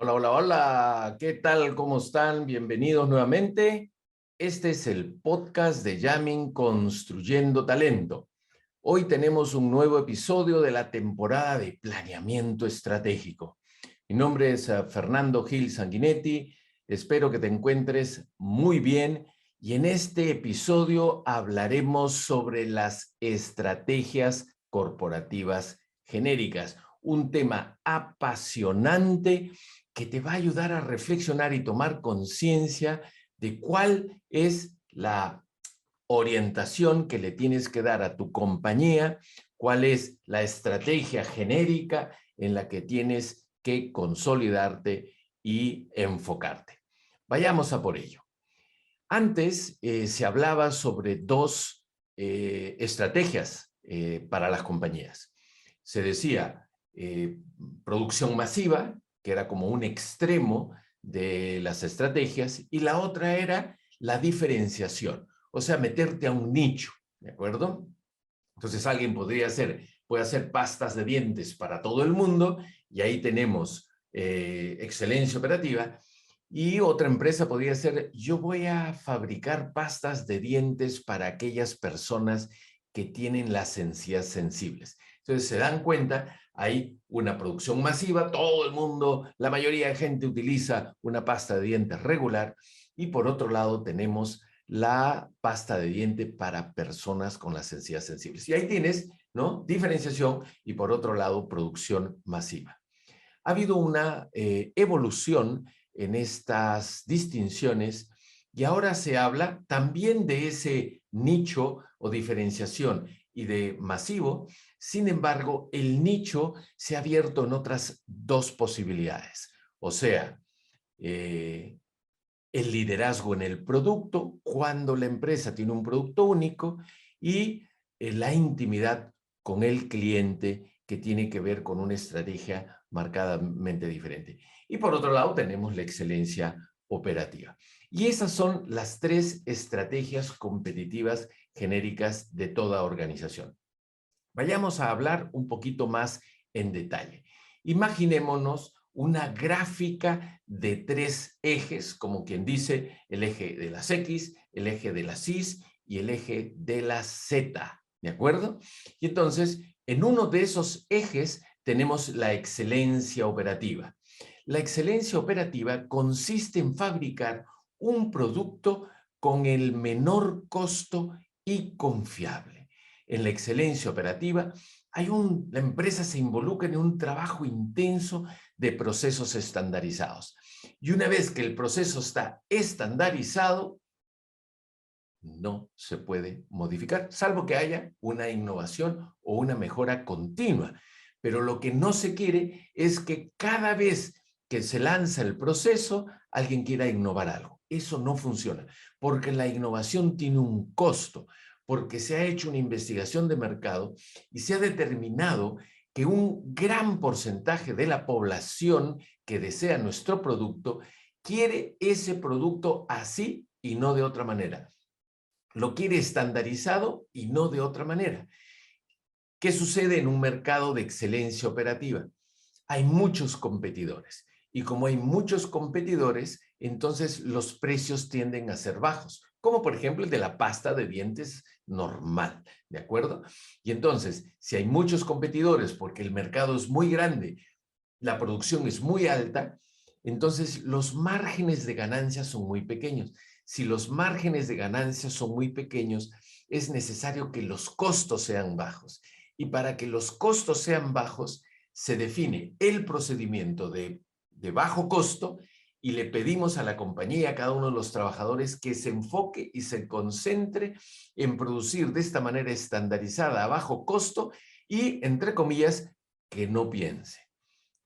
Hola, hola, hola. ¿Qué tal? ¿Cómo están? Bienvenidos nuevamente. Este es el podcast de Yamin Construyendo Talento. Hoy tenemos un nuevo episodio de la temporada de planeamiento estratégico. Mi nombre es Fernando Gil Sanguinetti. Espero que te encuentres muy bien y en este episodio hablaremos sobre las estrategias corporativas genéricas, un tema apasionante que te va a ayudar a reflexionar y tomar conciencia de cuál es la orientación que le tienes que dar a tu compañía, cuál es la estrategia genérica en la que tienes que consolidarte y enfocarte. Vayamos a por ello. Antes se hablaba sobre dos estrategias para las compañías. Se decía producción masiva, que era como un extremo de las estrategias, y la otra era la diferenciación, o sea, meterte a un nicho, ¿de acuerdo? Entonces alguien puede hacer pastas de dientes para todo el mundo, y ahí tenemos excelencia operativa, y otra empresa podría ser, yo voy a fabricar pastas de dientes para aquellas personas que tienen las encías sensibles. Entonces se dan cuenta, hay una producción masiva, todo el mundo, la mayoría de gente utiliza una pasta de dientes regular, y por otro lado tenemos la pasta de diente para personas con las encías sensibles. Y ahí tienes, ¿no? Diferenciación y por otro lado producción masiva. Ha habido una evolución en estas distinciones y ahora se habla también de ese nicho o diferenciación y de masivo. Sin embargo, el nicho se ha abierto en otras dos posibilidades. O sea, el liderazgo en el producto, cuando la empresa tiene un producto único, y la intimidad con el cliente, que tiene que ver con una estrategia marcadamente diferente. Y por otro lado tenemos la excelencia operativa. Y esas son las tres estrategias competitivas genéricas de toda organización. Vayamos a hablar un poquito más en detalle. Imaginémonos una gráfica de tres ejes, como quien dice, el eje de las X, el eje de las Y y el eje de la Z, ¿de acuerdo? Y entonces, en uno de esos ejes tenemos la excelencia operativa. La excelencia operativa consiste en fabricar un producto con el menor costo y confiable. En la excelencia operativa, la empresa se involucra en un trabajo intenso de procesos estandarizados. Y una vez que el proceso está estandarizado, no se puede modificar, salvo que haya una innovación o una mejora continua. Pero lo que no se quiere es que cada vez que se lanza el proceso, alguien quiera innovar algo. Eso no funciona, porque la innovación tiene un costo, porque se ha hecho una investigación de mercado y se ha determinado que un gran porcentaje de la población que desea nuestro producto quiere ese producto así y no de otra manera. Lo quiere estandarizado y no de otra manera. ¿Qué sucede en un mercado de excelencia operativa? Hay muchos competidores y como hay muchos competidores, entonces los precios tienden a ser bajos, como por ejemplo el de la pasta de dientes normal, ¿de acuerdo? Y entonces, si hay muchos competidores porque el mercado es muy grande, la producción es muy alta, entonces los márgenes de ganancia son muy pequeños. Si los márgenes de ganancia son muy pequeños, es necesario que los costos sean bajos. Y para que los costos sean bajos, se define el procedimiento de bajo costo y le pedimos a la compañía, a cada uno de los trabajadores, que se enfoque y se concentre en producir de esta manera estandarizada a bajo costo y, entre comillas, que no piense.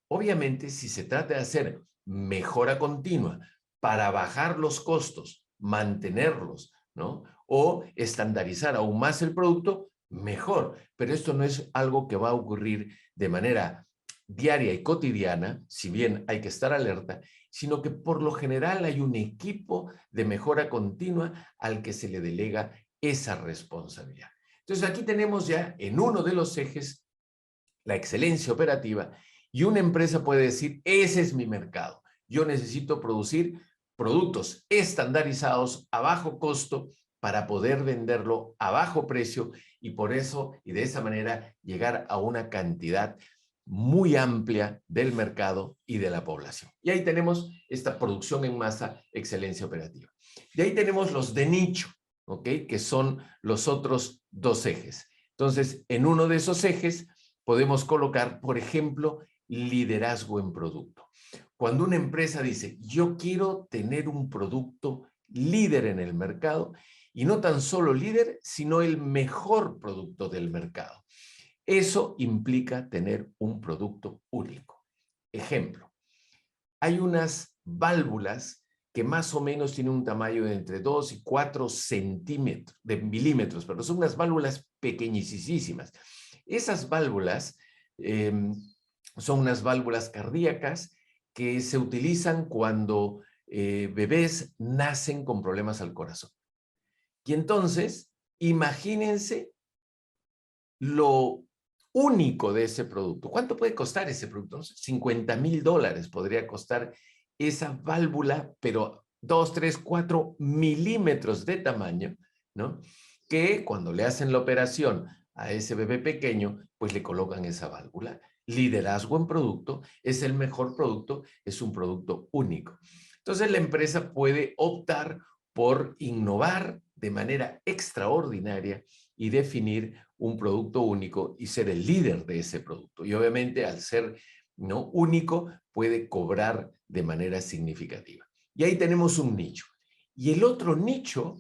Obviamente, si se trata de hacer mejora continua para bajar los costos, mantenerlos, ¿no? O estandarizar aún más el producto, mejor. Pero esto no es algo que va a ocurrir de manera diaria y cotidiana, si bien hay que estar alerta, sino que por lo general hay un equipo de mejora continua al que se le delega esa responsabilidad. Entonces aquí tenemos ya en uno de los ejes la excelencia operativa, y una empresa puede decir, ese es mi mercado. Yo necesito producir productos estandarizados a bajo costo para poder venderlo a bajo precio y por eso y de esa manera llegar a una cantidad muy amplia del mercado y de la población. Y ahí tenemos esta producción en masa, excelencia operativa. De ahí tenemos los de nicho, ¿ok? Que son los otros dos ejes. Entonces, en uno de esos ejes podemos colocar, por ejemplo, liderazgo en producto. Cuando una empresa dice, yo quiero tener un producto líder en el mercado, y no tan solo líder, sino el mejor producto del mercado. Eso implica tener un producto único. Ejemplo, hay unas válvulas que más o menos tienen un tamaño de entre 2 y 4 centímetros, de milímetros, pero son unas válvulas pequeñísimas. Esas válvulas son unas válvulas cardíacas que se utilizan cuando bebés nacen con problemas al corazón. Y entonces, imagínense lo único de ese producto. ¿Cuánto puede costar ese producto? No sé, $50,000 podría costar esa válvula, pero 2, 3, 4 milímetros de tamaño, ¿no? Que cuando le hacen la operación a ese bebé pequeño, pues le colocan esa válvula. Liderazgo en producto, es el mejor producto, es un producto único. Entonces la empresa puede optar por innovar de manera extraordinaria y definir un producto único y ser el líder de ese producto. Y obviamente al ser ¿no? único puede cobrar de manera significativa. Y ahí tenemos un nicho. Y el otro nicho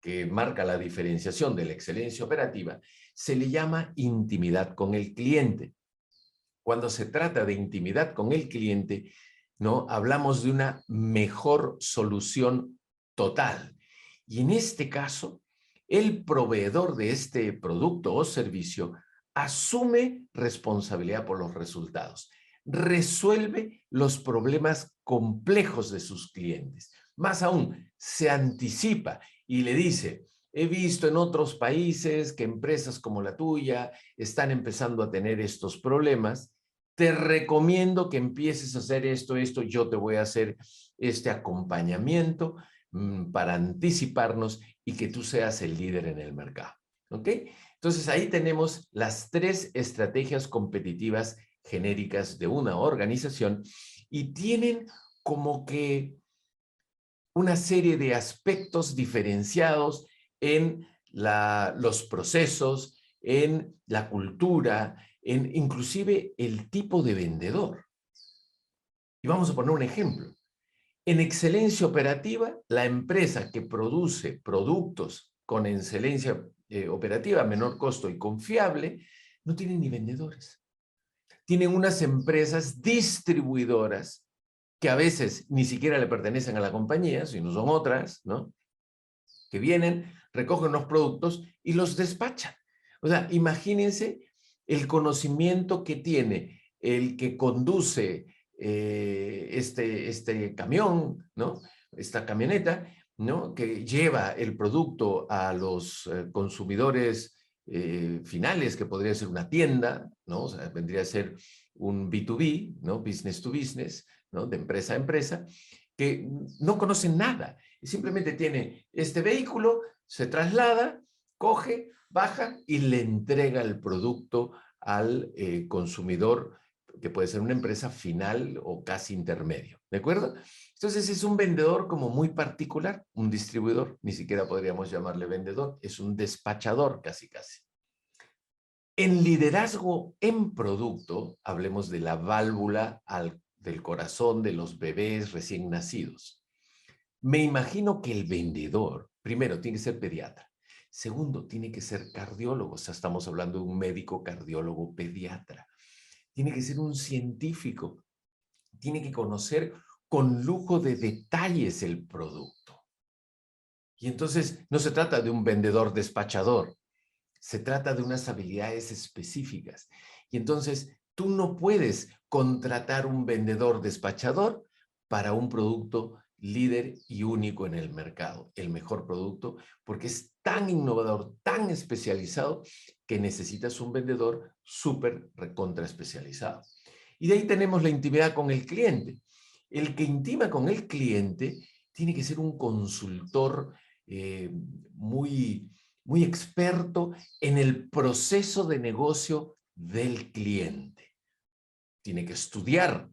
que marca la diferenciación de la excelencia operativa se le llama intimidad con el cliente. Cuando se trata de intimidad con el cliente, ¿no? Hablamos de una mejor solución total. Y en este caso, el proveedor de este producto o servicio asume responsabilidad por los resultados, resuelve los problemas complejos de sus clientes. Más aún, se anticipa y le dice, he visto en otros países que empresas como la tuya están empezando a tener estos problemas. Te recomiendo que empieces a hacer esto, yo te voy a hacer este acompañamiento para anticiparnos y que tú seas el líder en el mercado. ¿Ok? Entonces ahí tenemos las 3 estrategias competitivas genéricas de una organización y tienen como que una serie de aspectos diferenciados en los procesos, en la cultura, en inclusive el tipo de vendedor. Y vamos a poner un ejemplo. En excelencia operativa, la empresa que produce productos con excelencia operativa, menor costo y confiable, no tiene ni vendedores. Tienen unas empresas distribuidoras que a veces ni siquiera le pertenecen a la compañía, sino son otras, ¿no? Que vienen, recogen los productos y los despachan. O sea, imagínense el conocimiento que tiene el que conduce este camión, ¿no? Esta camioneta, ¿no? Que lleva el producto a los consumidores finales, que podría ser una tienda, ¿no? O sea, vendría a ser un B2B, ¿no? Business to business, ¿no? De empresa a empresa, que no conocen nada. Simplemente tiene este vehículo, se traslada, coge, baja y le entrega el producto al consumidor, que puede ser una empresa final o casi intermedio, ¿de acuerdo? Entonces es un vendedor como muy particular, un distribuidor, ni siquiera podríamos llamarle vendedor, es un despachador casi. En liderazgo en producto, hablemos de la válvula del corazón de los bebés recién nacidos. Me imagino que el vendedor, primero, tiene que ser pediatra. Segundo, tiene que ser cardiólogo. O sea, estamos hablando de un médico cardiólogo pediatra. Tiene que ser un científico. Tiene que conocer con lujo de detalles el producto. Y entonces no se trata de un vendedor despachador. Se trata de unas habilidades específicas. Y entonces tú no puedes contratar un vendedor despachador para un producto líder y único en el mercado, el mejor producto, porque es tan innovador, tan especializado, que necesitas un vendedor súper recontra especializado. Y de ahí tenemos la intimidad con el cliente. El que intima con el cliente tiene que ser un consultor muy experto en el proceso de negocio del cliente. Tiene que estudiar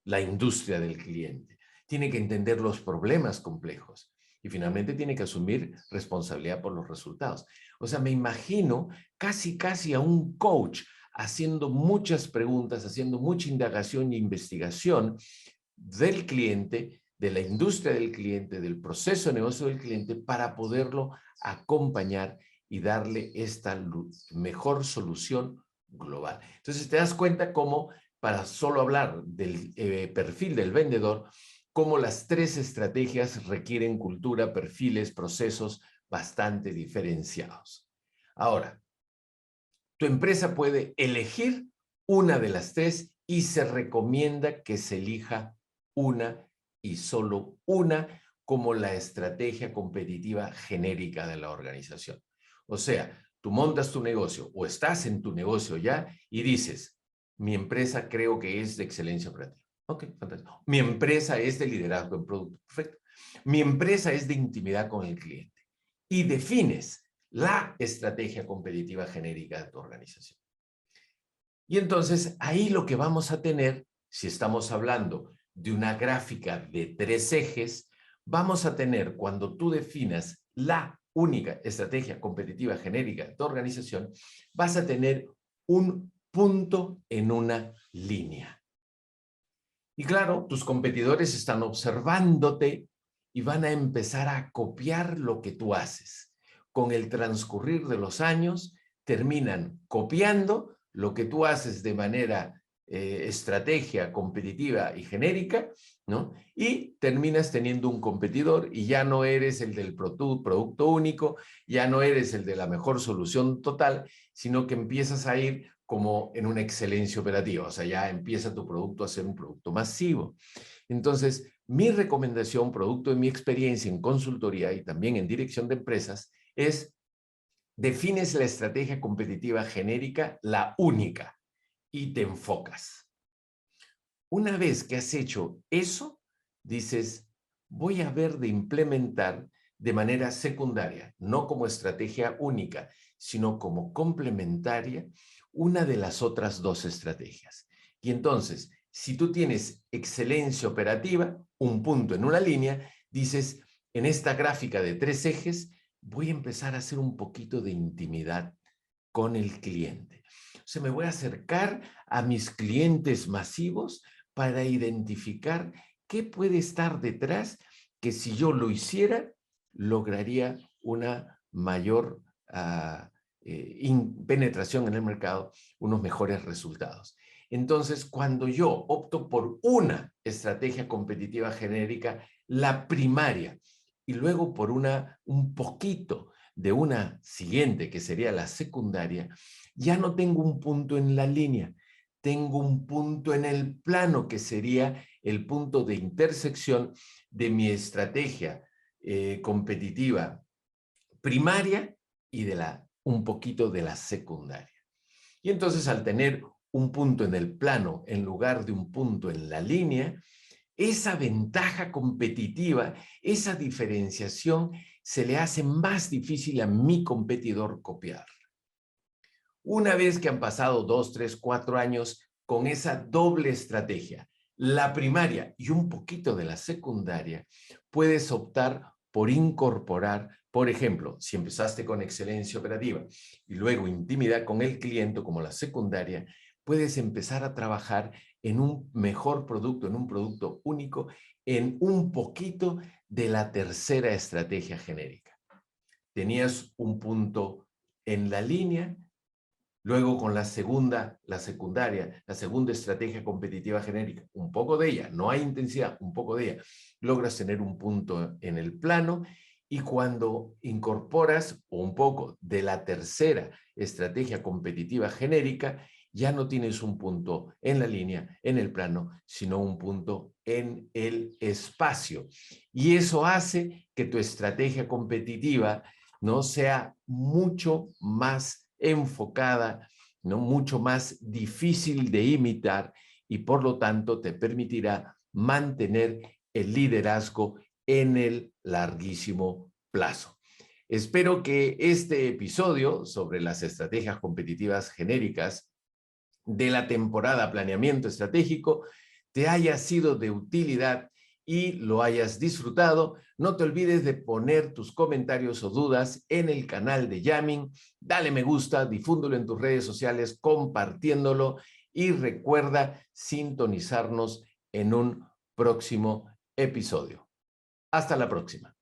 la industria del cliente. Tiene que entender los problemas complejos. Y finalmente tiene que asumir responsabilidad por los resultados. O sea, me imagino casi a un coach haciendo muchas preguntas, haciendo mucha indagación e investigación del cliente, de la industria del cliente, del proceso de negocio del cliente, para poderlo acompañar y darle esta mejor solución global. Entonces te das cuenta cómo, para solo hablar del perfil del vendedor, cómo las 3 estrategias requieren cultura, perfiles, procesos bastante diferenciados. Ahora, tu empresa puede elegir una de las 3 y se recomienda que se elija una y solo una como la estrategia competitiva genérica de la organización. O sea, tú montas tu negocio o estás en tu negocio ya y dices, mi empresa creo que es de excelencia operativa. Ok, fantástico. Mi empresa es de liderazgo en producto. Perfecto. Mi empresa es de intimidad con el cliente. Y defines la estrategia competitiva genérica de tu organización. Y entonces ahí lo que vamos a tener, si estamos hablando de una gráfica de 3 ejes, vamos a tener, cuando tú definas la única estrategia competitiva genérica de tu organización, vas a tener un punto en una línea. Y claro, tus competidores están observándote y van a empezar a copiar lo que tú haces. Con el transcurrir de los años, terminan copiando lo que tú haces de manera estrategia competitiva y genérica, ¿no? Y terminas teniendo un competidor y ya no eres el del producto único, ya no eres el de la mejor solución total, sino que empiezas a ir como en una excelencia operativa, o sea, ya empieza tu producto a ser un producto masivo. Entonces, mi recomendación, producto de mi experiencia en consultoría y también en dirección de empresas, es defines la estrategia competitiva genérica, la única, y te enfocas. Una vez que has hecho eso, dices, voy a ver de implementar de manera secundaria, no como estrategia única, sino como complementaria, una de las otras 2 estrategias. Y entonces, si tú tienes excelencia operativa, un punto en una línea, dices, en esta gráfica de 3 ejes, voy a empezar a hacer un poquito de intimidad con el cliente. O sea, me voy a acercar a mis clientes masivos para identificar qué puede estar detrás que si yo lo hiciera, lograría una mayor penetración en el mercado, unos mejores resultados. Entonces, cuando yo opto por una estrategia competitiva genérica, la primaria, y luego por un poquito de una siguiente, que sería la secundaria, ya no tengo un punto en la línea, tengo un punto en el plano, que sería el punto de intersección de mi estrategia competitiva primaria y un poquito de la secundaria. Y entonces, al tener un punto en el plano en lugar de un punto en la línea, esa ventaja competitiva, esa diferenciación, se le hace más difícil a mi competidor copiar. Una vez que han pasado 2, 3, 4 años con esa doble estrategia, la primaria y un poquito de la secundaria, puedes optar por incorporar, por ejemplo, si empezaste con excelencia operativa y luego intimidad con el cliente como la secundaria, puedes empezar a trabajar en un mejor producto, en un producto único, en un poquito de la tercera estrategia genérica. Tenías un punto en la línea, luego con la segunda estrategia competitiva genérica, un poco de ella, no hay intensidad, un poco de ella, logras tener un punto en el plano, y cuando incorporas un poco de la tercera estrategia competitiva genérica, ya no tienes un punto en la línea, en el plano, sino un punto en el espacio. Y eso hace que tu estrategia competitiva no sea mucho más enfocada, ¿no? Mucho más difícil de imitar, y por lo tanto te permitirá mantener el liderazgo en el larguísimo plazo. Espero que este episodio sobre las estrategias competitivas genéricas de la temporada Planeamiento Estratégico te haya sido de utilidad y lo hayas disfrutado. No te olvides de poner tus comentarios o dudas en el canal de Yamin. Dale me gusta, difúndelo en tus redes sociales, compartiéndolo y recuerda sintonizarnos en un próximo episodio. Hasta la próxima.